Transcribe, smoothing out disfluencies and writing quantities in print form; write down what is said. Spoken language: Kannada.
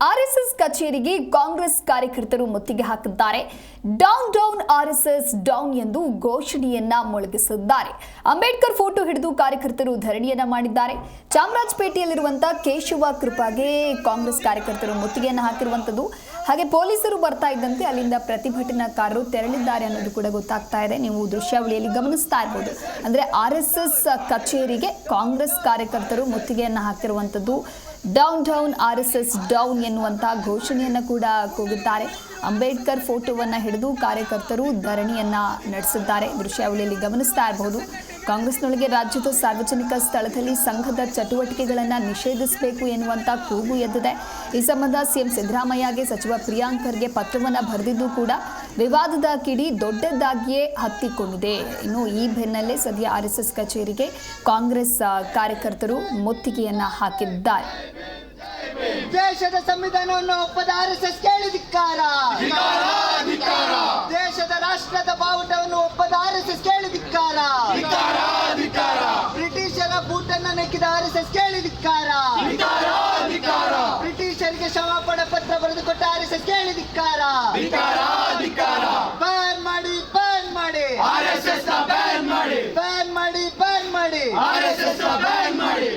ಆರ್ಎಸ್ಎಸ್ ಕಚೇರಿಗೆ ಕಾಂಗ್ರೆಸ್ ಕಾರ್ಯಕರ್ತರು ಮುತ್ತಿಗೆ ಹಾಕಿದ್ದಾರೆ. ಡೌನ್ ಡೌನ್ ಆರ್ಎಸ್ಎಸ್ ಡೌನ್ ಎಂದು ಘೋಷಣೆಯನ್ನ ಮೊಳಗಿಸಿದ್ದಾರೆ. ಅಂಬೇಡ್ಕರ್ ಫೋಟೋ ಹಿಡಿದು ಕಾರ್ಯಕರ್ತರು ಧರಣಿಯನ್ನ ಮಾಡಿದ್ದಾರೆ. ಚಾಮರಾಜಪೇಟೆಯಲ್ಲಿರುವಂತಹ ಕೇಶವ ಕೃಪಾಗೆ ಕಾಂಗ್ರೆಸ್ ಕಾರ್ಯಕರ್ತರು ಮುತ್ತಿಗೆಯನ್ನು ಹಾಕಿರುವಂತದ್ದು. ಹಾಗೆ ಪೊಲೀಸರು ಬರ್ತಾ ಇದ್ದಂತೆ ಅಲ್ಲಿಂದ ಪ್ರತಿಭಟನಾಕಾರರು ತೆರಳಿದ್ದಾರೆ ಅನ್ನೋದು ಕೂಡ ಗೊತ್ತಾಗ್ತಾ ಇದೆ. ನೀವು ದೃಶ್ಯಾವಳಿಯಲ್ಲಿ ಗಮನಿಸ್ತಾ ಇರಬಹುದು. ಅಂದ್ರೆ ಆರ್ಎಸ್ಎಸ್ ಕಚೇರಿಗೆ ಕಾಂಗ್ರೆಸ್ ಕಾರ್ಯಕರ್ತರು ಮುತ್ತಿಗೆಯನ್ನು ಹಾಕಿರುವಂತದ್ದು. ಡೌನ್ ಡೌನ್ ಆರ್ಎಸ್ಎಸ್ ಡೌನ್ ಎನ್ನುವಂತ ಘೋಷಣೆಯನ್ನ ಕೂಡ ಕೂಗಿದ್ದಾರೆ. ಅಂಬೇಡ್ಕರ್ ಫೋಟೋವನ್ನ ಹಿಡಿದು ಕಾರ್ಯಕರ್ತರು ಧರಣಿಯನ್ನ ನಡೆಸಿದ್ದಾರೆ. ದೃಶ್ಯಾವಳಿಯಲ್ಲಿ ಗಮನಿಸ್ತಾ ಇರಬಹುದು. ಕಾಂಗ್ರೆಸ್ನೊಳಗೆ ರಾಜ್ಯದ ಸಾರ್ವಜನಿಕ ಸ್ಥಳದಲ್ಲಿ ಸಂಘದ ಚಟುವಟಿಕೆಗಳನ್ನು ನಿಷೇಧಿಸಬೇಕು ಎನ್ನುವಂತ ಕೂಗು ಎದ್ದಿದೆ. ಈ ಸಂಬಂಧ ಸಿಎಂ ಸಿದ್ದರಾಮಯ್ಯಗೆ ಸಚಿವ ಪ್ರಿಯಾಂಕ್ ಖರ್ಗೆ ಪತ್ರವನ್ನು ಬರೆದಿದ್ದು ಕೂಡ ವಿವಾದದ ಕಿಡಿ ದೊಡ್ಡದಾಗಿಯೇ ಹತ್ತಿಕೊಂಡಿದೆ. ಇನ್ನು ಈ ಬೆನ್ನಲ್ಲೇ ಸದ್ಯ ಆರ್ಎಸ್ಎಸ್ ಕಚೇರಿಗೆ ಕಾಂಗ್ರೆಸ್ ಕಾರ್ಯಕರ್ತರು ಮುತ್ತಿಗೆಯನ್ನ ಹಾಕಿದ್ದಾರೆ. ದೇಶದ ಸಂವಿಧಾನವನ್ನು ಒಪ್ಪದ ಆರ್ಎಸ್ಎಸ್ ಕೇಳಿದಿಕ್ಕಾರ. ದೇಶದ ರಾಷ್ಟ್ರದ ಬಾವುಟವನ್ನು ಒಪ್ಪದ ಆರ್ಎಸ್ಎಸ್ ಕೇಳಿದಿಕ್ಕಾರ. ಬ್ರಿಟಿಷರ ಬೂಟನ್ನ ನೆಕ್ಕಿದ ಆರ್ಎಸ್ಎಸ್ ಕೇಳಿದಿಕ್ಕಾರ. ಬ್ರಿಟಿಷರಿಗೆ ಕ್ಷಮಾಪಣೆ ಪತ್ರ ಬರೆದುಕೊಟ್ಟ ಆರ್ಎಸ್ಎಸ್ ಕೇಳಿದಿಕ್ಕಾರ. ಬ್ಯಾನ್ ಮಾಡಿ ಬ್ಯಾನ್ ಮಾಡಿ ಆರ್ಎಸ್ಎಸ್ ಬ್ಯಾನ್ ಮಾಡಿ ಬ್ಯಾನ್ ಮಾಡಿ ಬ್ಯಾನ್ ಮಾಡಿ ಆರ್ಎಸ್ಎಸ್ ಬ್ಯಾನ್ ಮಾಡಿ.